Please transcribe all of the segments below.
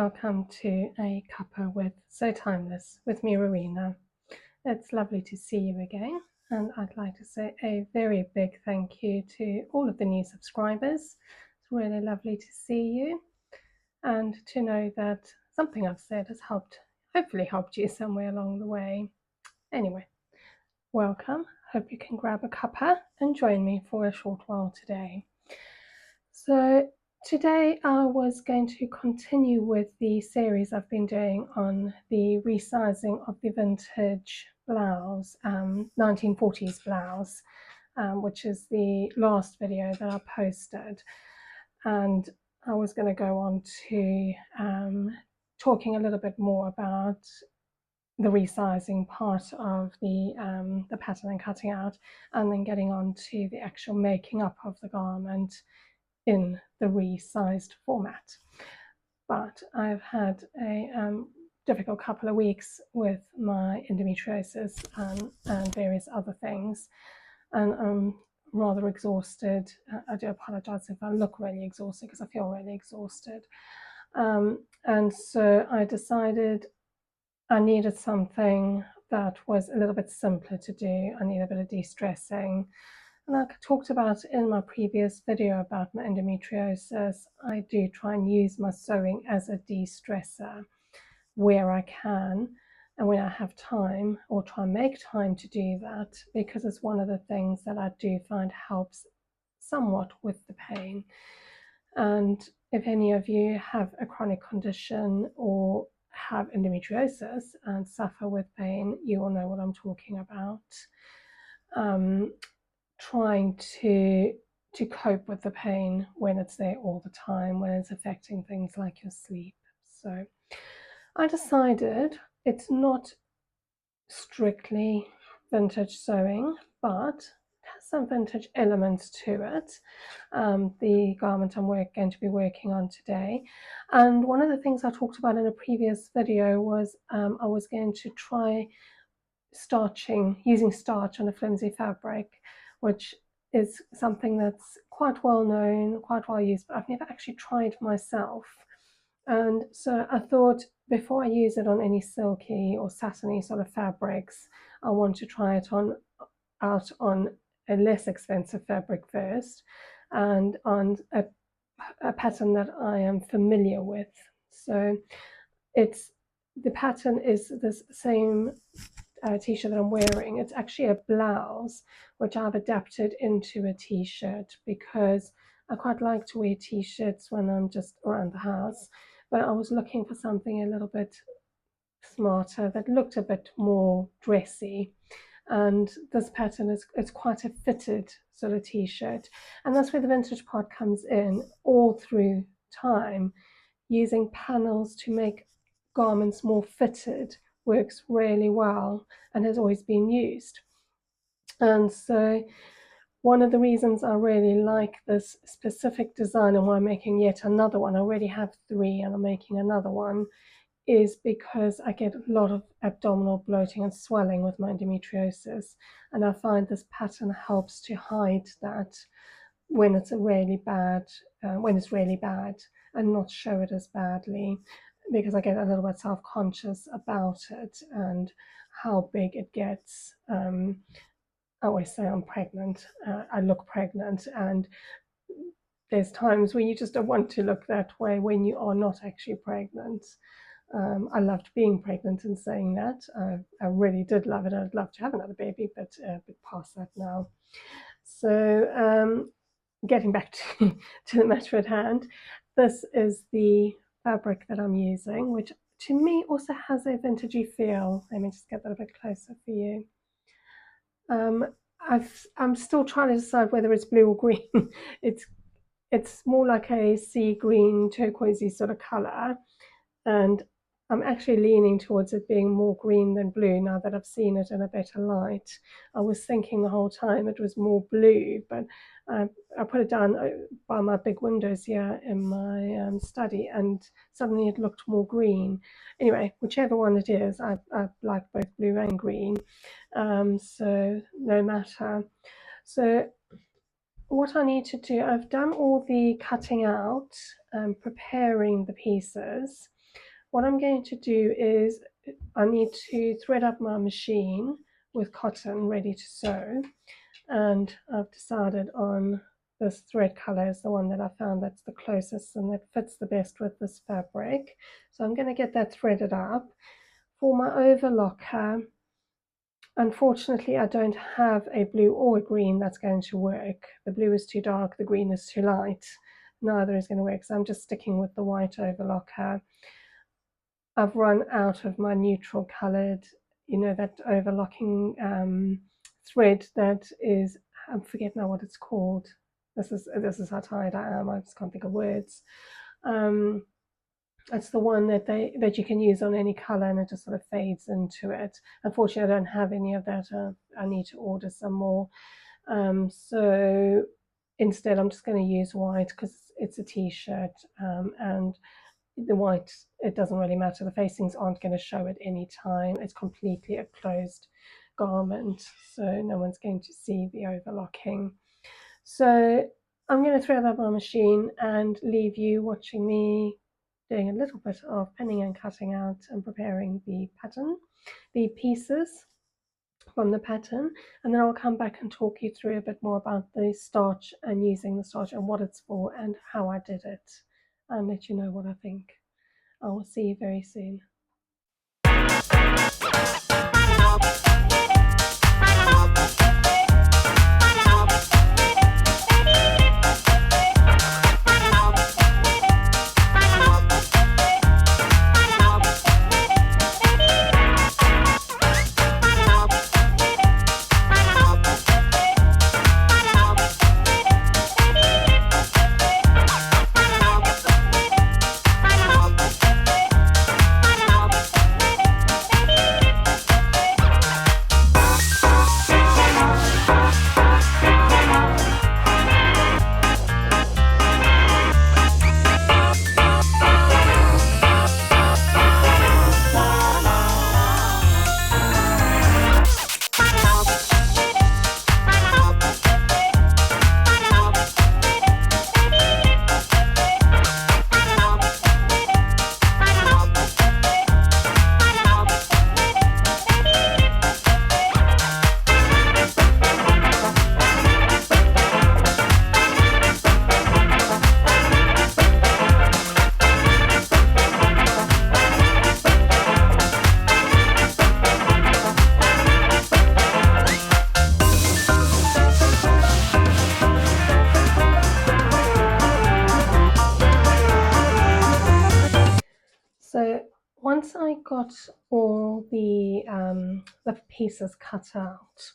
welcome to a cuppa with So Timeless with me, Rowena. It's lovely to see you again, and I'd like to say a very big thank you to all of the new subscribers. It's really lovely to see you and to know that something I've said has hopefully helped you somewhere along the way. Anyway, welcome. Hope you can grab a cuppa and join me for a short while today. So today I was going to continue with the series I've been doing on the resizing of the vintage blouse, 1940s blouse, which is the last video that I posted. And I was going to go on to talking a little bit more about the resizing part of the pattern and cutting out, and then getting on to the actual making up of the garment in the resized format. But I've had a difficult couple of weeks with my endometriosis and various other things, and I'm rather exhausted. I do apologize if I look really exhausted, because I feel really exhausted. And so I decided I needed something that was a little bit simpler to do. I need a bit of de-stressing. And I talked about in my previous video about my endometriosis, I do try and use my sewing as a de-stressor where I can and when I have time, or try and make time to do that, because it's one of the things that I do find helps somewhat with the pain. And if any of you have a chronic condition or have endometriosis and suffer with pain, you will know what I'm talking about. Trying to cope with the pain when it's there all the time, when it's affecting things like your sleep. So I decided it's not strictly vintage sewing, but it has some vintage elements to it. The garment I'm going to be working on today. And one of the things I talked about in a previous video was I was going to try using starch on a flimsy fabric, which is something that's quite well known, quite well used, but I've never actually tried myself. And so I thought, before I use it on any silky or satiny sort of fabrics, I want to try it out on a less expensive fabric first, and on a pattern that I am familiar with. So the pattern is this same t-shirt that I'm wearing. It's actually a blouse which I've adapted into a t-shirt, because I quite like to wear t-shirts when I'm just around the house, but I was looking for something a little bit smarter that looked a bit more dressy. And this pattern it's quite a fitted sort of t-shirt, and that's where the vintage part comes in. All through time, using panels to make garments more fitted works really well and has always been used. And so one of the reasons I really like this specific design, and why I'm making yet another one, I already have 3 and I'm making another one, is because I get a lot of abdominal bloating and swelling with my endometriosis, and I find this pattern helps to hide that when it's really bad, and not show it as badly, because I get a little bit self-conscious about it and how big it gets. I always say I'm pregnant. I look pregnant, and there's times when you just don't want to look that way when you are not actually pregnant. I loved being pregnant and saying that. I really did love it. I'd love to have another baby, but a bit past that now. So getting back to the matter at hand, this is the fabric that I'm using, which to me also has a vintagey feel. Let me just get that a bit closer for you. I'm still trying to decide whether it's blue or green. It's more like a sea green, turquoisey sort of color, and I'm actually leaning towards it being more green than blue now that I've seen it in a better light. I was thinking the whole time it was more blue, but I put it down by my big windows here in my study, and suddenly it looked more green. Anyway, whichever one it is, I like both blue and green, so no matter. So what I need to do, I've done all the cutting out, preparing the pieces. what I'm going to do is I need to thread up my machine with cotton ready to sew, and I've decided on this thread color is the one that I found that's the closest and that fits the best with this fabric. So I'm going to get that threaded up. For my overlocker, unfortunately I don't have a blue or a green that's going to work. The blue is too dark, the green is too light. Neither is going to work, so I'm just sticking with the white overlocker. I've run out of my neutral colored, that overlocking thread that is, I forget now what it's called. This is how tired I am. I just can't think of words. It's the one that you can use on any color and it just sort of fades into it. Unfortunately, I don't have any of that. I need to order some more. So instead, I'm just going to use white because it's a t-shirt, and the white, it doesn't really matter. The facings aren't going to show at any time. It's completely a closed garment, so no one's going to see the overlocking. So I'm going to thread up my machine and leave you watching me doing a little bit of pinning and cutting out and preparing the pattern, the pieces from the pattern, and then I'll come back and talk you through a bit more about the starch and using the starch and what it's for and how I did it, and let you know what I think. I will see you very soon. So once I got all the pieces cut out,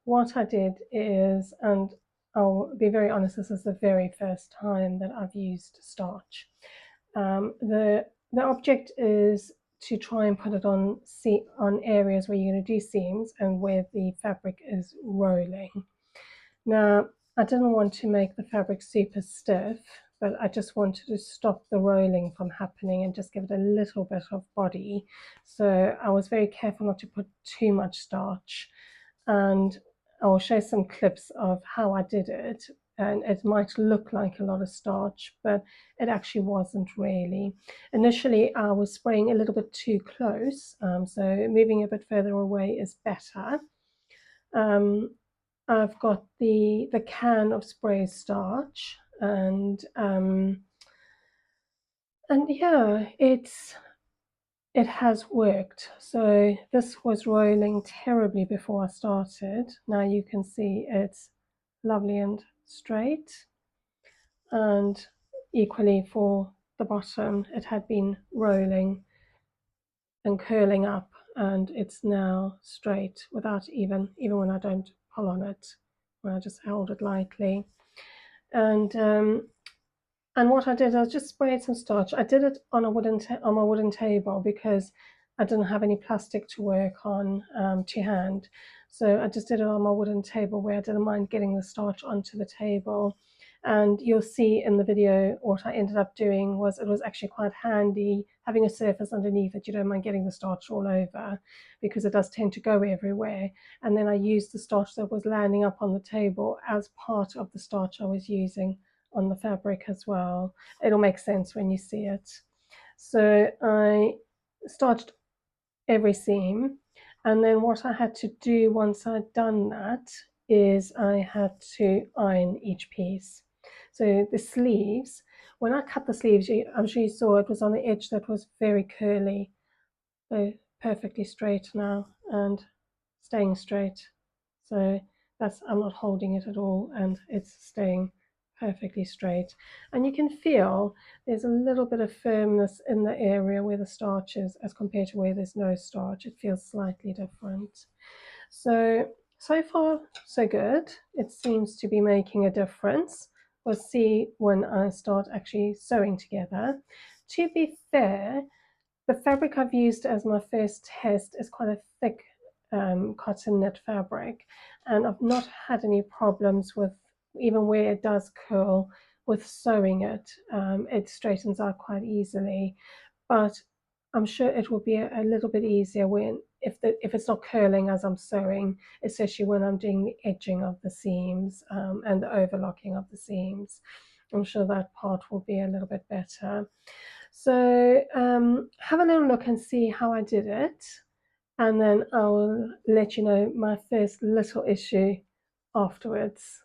what I did is, and I'll be very honest, this is the very first time that I've used starch. The object is to try and put it on areas where you're going to do seams and where the fabric is rolling. Now, I didn't want to make the fabric super stiff, but I just wanted to stop the rolling from happening and just give it a little bit of body. So I was very careful not to put too much starch, and I will show some clips of how I did it. And it might look like a lot of starch, but it actually wasn't really. Initially, I was spraying a little bit too close, so moving a bit further away is better. I've got the can of spray starch, and yeah, it has worked. So this was rolling terribly before I started. Now you can see it's lovely and straight, and equally for the bottom, it had been rolling and curling up, and it's now straight without even when I don't pull on it, when I just held it lightly. And what I did, I just sprayed some starch. I did it on my wooden table because I didn't have any plastic to work on to hand. So I just did it on my wooden table where I didn't mind getting the starch onto the table. And you'll see in the video what I ended up doing was, it was actually quite handy having a surface underneath that you don't mind getting the starch all over, because it does tend to go everywhere. And then I used the starch that was landing up on the table as part of the starch I was using on the fabric as well. It'll make sense when you see it. So I starched every seam, and then what I had to do once I'd done that is I had to iron each piece. So the sleeves, when I cut the sleeves, I'm sure you saw it was on the edge that was very curly. They're perfectly straight now and staying straight. So that's, I'm not holding it at all, and it's staying perfectly straight. And you can feel there's a little bit of firmness in the area where the starch is as compared to where there's no starch. It feels slightly different. So far so good. It seems to be making a difference. We'll see when I start actually sewing together. To be fair, the fabric I've used as my first test is quite a thick cotton knit fabric, and I've not had any problems with, even where it does curl, with sewing it. It straightens out quite easily, but I'm sure it will be a little bit easier when if it's not curling as I'm sewing, especially when I'm doing the edging of the seams and the overlocking of the seams. I'm sure that part will be a little bit better. So have a little look and see how I did it, and then I'll let you know my first little issue afterwards.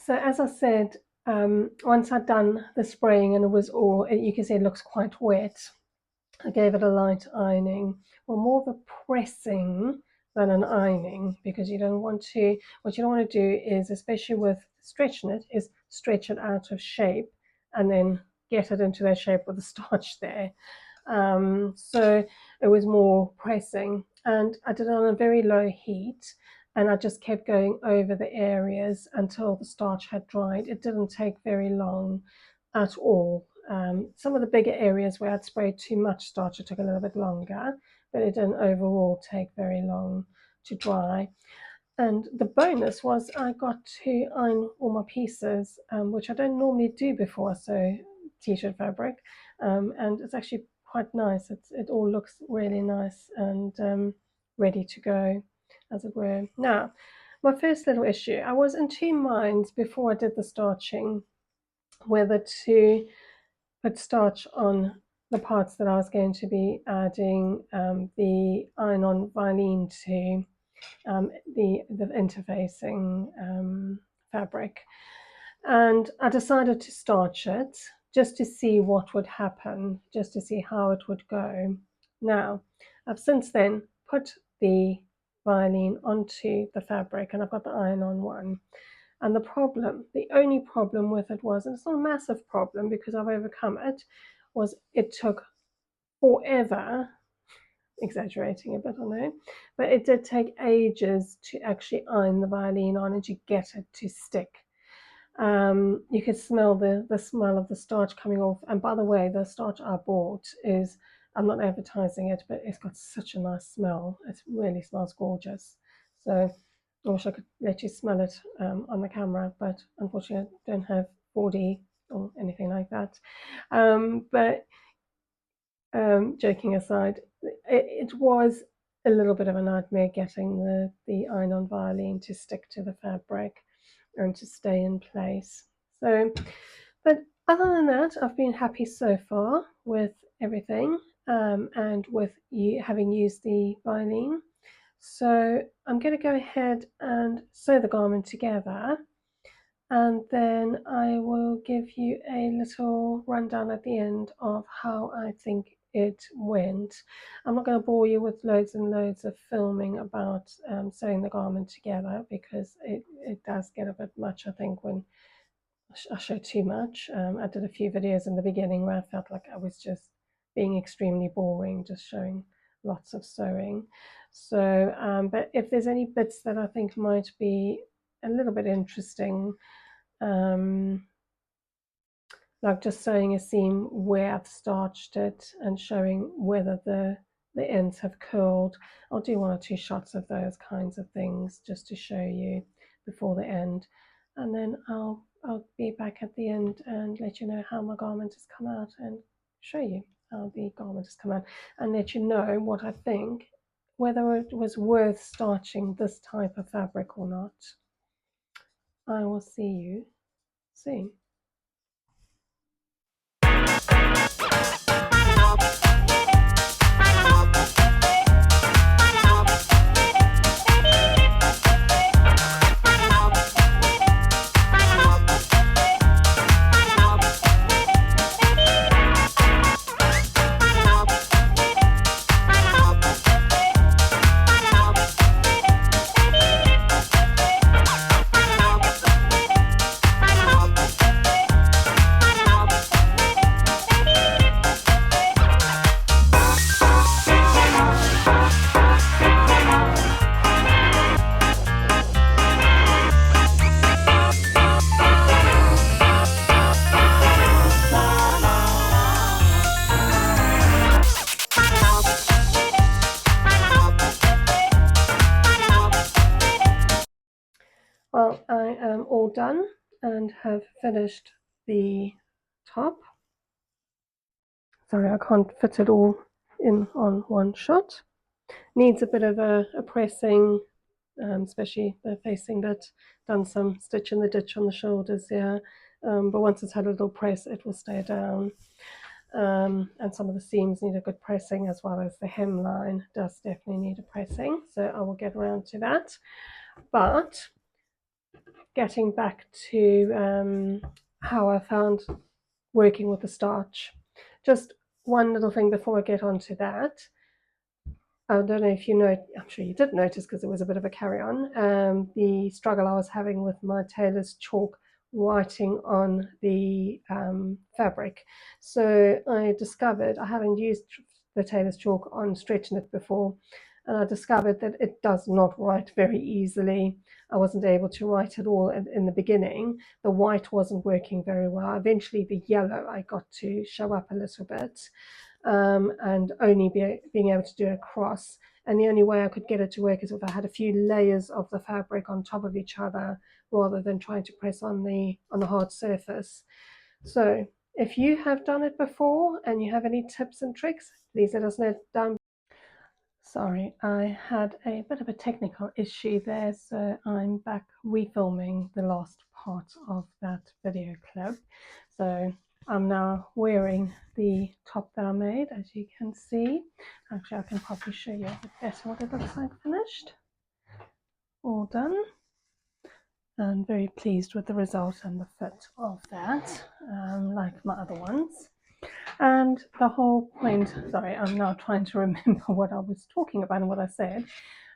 So as I said, once I'd done the spraying and it was all, you can see it looks quite wet, I gave it a light ironing, or more of a pressing than an ironing, because you don't want to, what you don't want to do is, especially with stretching it, is stretch it out of shape and then get it into that shape with the starch there. So it was more pressing, and I did it on a very low heat, and I just kept going over the areas until the starch had dried. It didn't take very long at all. Some of the bigger areas where I'd sprayed too much starch, it took a little bit longer, but it didn't overall take very long to dry. And the bonus was I got to iron all my pieces, which I don't normally do before I sew t-shirt fabric, and it's actually quite nice. It all looks really nice and ready to go, as it were. Now, my first little issue, I was in two minds before I did the starching whether to put starch on the parts that I was going to be adding the iron-on Vilene to, the interfacing fabric. And I decided to starch it just to see what would happen, just to see how it would go. Now, I've since then put the Vilene onto the fabric, and I've got the iron-on one. And the only problem with it was, and it's not a massive problem because I've overcome it, was it took forever, exaggerating a bit, I know, but it did take ages to actually iron the Vilene on and to get it to stick. You could smell the smell of the starch coming off. And by the way, the starch I bought is, I'm not advertising it, but it's got such a nice smell. It really smells gorgeous. So I wish I could let you smell it on the camera, but unfortunately I don't have 4D or anything like that. But joking aside, it was a little bit of a nightmare getting the iron-on Vilene to stick to the fabric and to stay in place. So, but other than that, I've been happy so far with everything, and with having used the Vilene. So I'm going to go ahead and sew the garment together, and then I will give you a little rundown at the end of how I think it went. I'm not going to bore you with loads and loads of filming about sewing the garment together, because it does get a bit much, I think, when I show too much. I did a few videos in the beginning where I felt like I was just being extremely boring, just showing lots of sewing. So, but if there's any bits that I think might be a little bit interesting, like just sewing a seam where I've starched it and showing whether the ends have curled, I'll do 1 or 2 shots of those kinds of things just to show you before the end, and then I'll be back at the end and let you know how my garment has come out, and show you how the garment has come out, and let you know what I think, whether it was worth starching this type of fabric or not. I will see you soon. Well, I am all done and have finished the top. Sorry, I can't fit it all in on one shot. Needs a bit of a pressing, especially the facing bit. Done some stitch in the ditch on the shoulders there, but once it's had a little press, it will stay down. And some of the seams need a good pressing, as well as the hemline does definitely need a pressing. So I will get around to that. But getting back to how I found working with the starch. Just one little thing before I get on to that. I don't know if you know, I'm sure you did notice because it was a bit of a carry-on, the struggle I was having with my tailor's chalk writing on the fabric. So I discovered, I haven't used the tailor's chalk on stretch knit before, and I discovered that it does not write very easily. I wasn't able to write at all in the beginning. The white wasn't working very well. Eventually the yellow I got to show up a little bit, and only being able to do a cross. And the only way I could get it to work is if I had a few layers of the fabric on top of each other, rather than trying to press on the hard surface. So if you have done it before and you have any tips and tricks, please let us know down. Sorry, I had a bit of a technical issue there, so I'm back refilming the last part of that video clip. So I'm now wearing the top that I made, as you can see. Actually, I can probably show you a bit better what it looks like finished. All done. And very pleased with the result and the fit of that, like my other ones. And the whole point, sorry, I'm now trying to remember what I was talking about and what I said,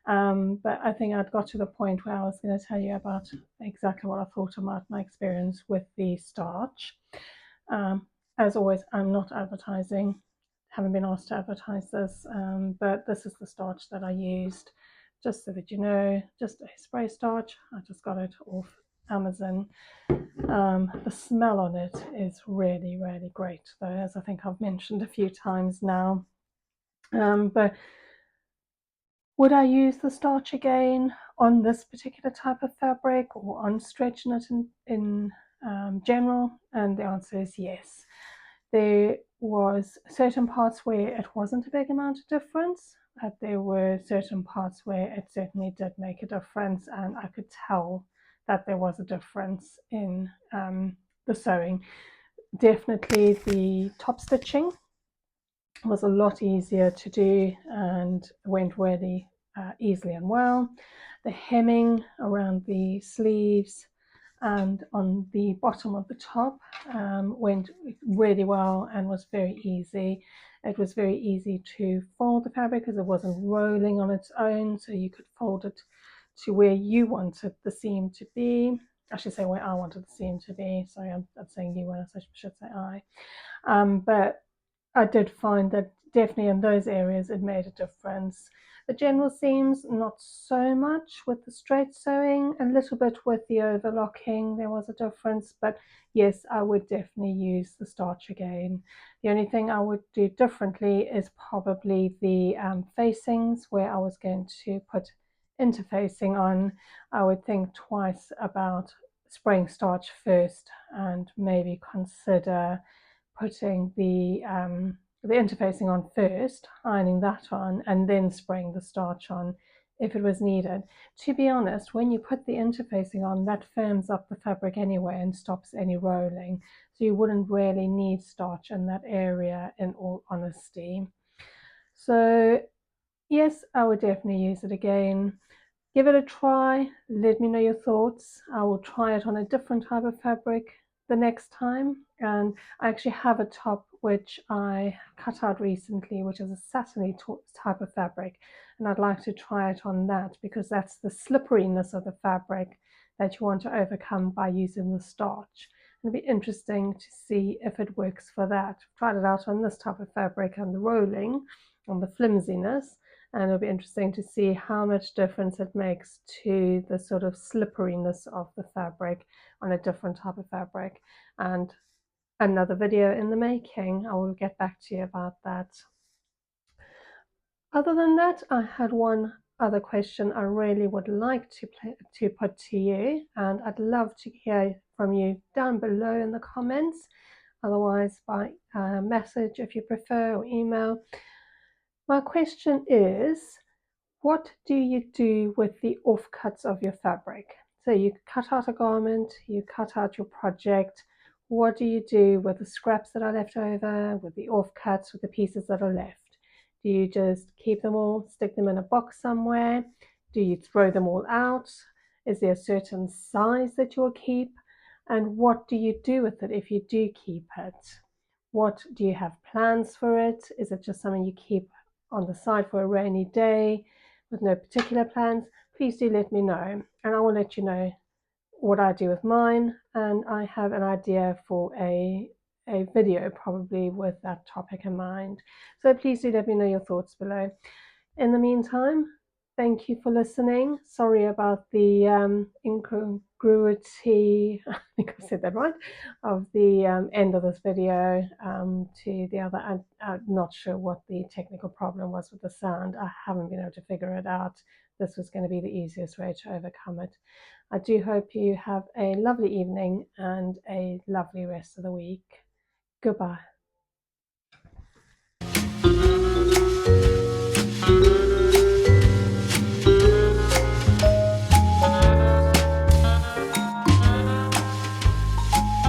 but I think I'd got to the point where I was going to tell you about exactly what I thought about my experience with the starch. As always, I'm not advertising, haven't been asked to advertise this, but this is the starch that I used, just so that you know, just a spray starch. I just got it off Amazon. The smell on it is really, really great, though, as I think I've mentioned a few times now. But would I use the starch again on this particular type of fabric, or on stretch knit in general? And the answer is yes. There was certain parts where it wasn't a big amount of difference, but there were certain parts where it certainly did make a difference, and I could tell that there was a difference in the sewing. Definitely the top stitching was a lot easier to do and went really easily and well. The hemming around the sleeves and on the bottom of the top went really well and was very easy. It was very easy to fold the fabric because it wasn't rolling on its own, so you could fold it to where you wanted the seam to be. I should say where I wanted the seam to be. Sorry, I'm saying you when I should say I. But I did find that definitely in those areas it made a difference. The general seams, not so much with the straight sewing, a little bit with the overlocking, there was a difference, but yes, I would definitely use the starch again. The only thing I would do differently is probably the facings, where I was going to put interfacing on. I would think twice about spraying starch first and maybe consider putting the interfacing on first, ironing that on, and then spraying the starch on if it was needed. To be honest, when you put the interfacing on, that firms up the fabric anyway and stops any rolling. So you wouldn't really need starch in that area, in all honesty. So yes, I would definitely use it again. Give it a try, let me know your thoughts. I will try it on a different type of fabric the next time. And I actually have a top which I cut out recently, which is a satiny type of fabric. And I'd like to try it on that because that's the slipperiness of the fabric that you want to overcome by using the starch. It'll be interesting to see if it works for that. I've tried it out on this type of fabric and the rolling, on the flimsiness, and it'll be interesting to see how much difference it makes to the sort of slipperiness of the fabric on a different type of fabric. And another video in the making. I will get back to you about that. Other than that, I had one other question I really would like to put to you, and I'd love to hear from you down below in the comments, otherwise by message if you prefer, or email. My question is, what do you do with the offcuts of your fabric? So you cut out a garment, you cut out your project. What do you do with the scraps that are left over, with the offcuts, with the pieces that are left? Do you just keep them all, stick them in a box somewhere? Do you throw them all out? Is there a certain size that you'll keep? And what do you do with it if you do keep it? What do you have plans for it? Is it just something you keep on the side for a rainy day with no particular plans? Please do let me know, and I will let you know what I do with mine, and I have an idea for a video probably with that topic in mind. So please do let me know your thoughts below. In the meantime, thank you for listening. Sorry about the incongruity, I think I said that right, of the end of this video to the other. I'm not sure what the technical problem was with the sound. I haven't been able to figure it out. This was going to be the easiest way to overcome it. I do hope you have a lovely evening and a lovely rest of the week. Goodbye.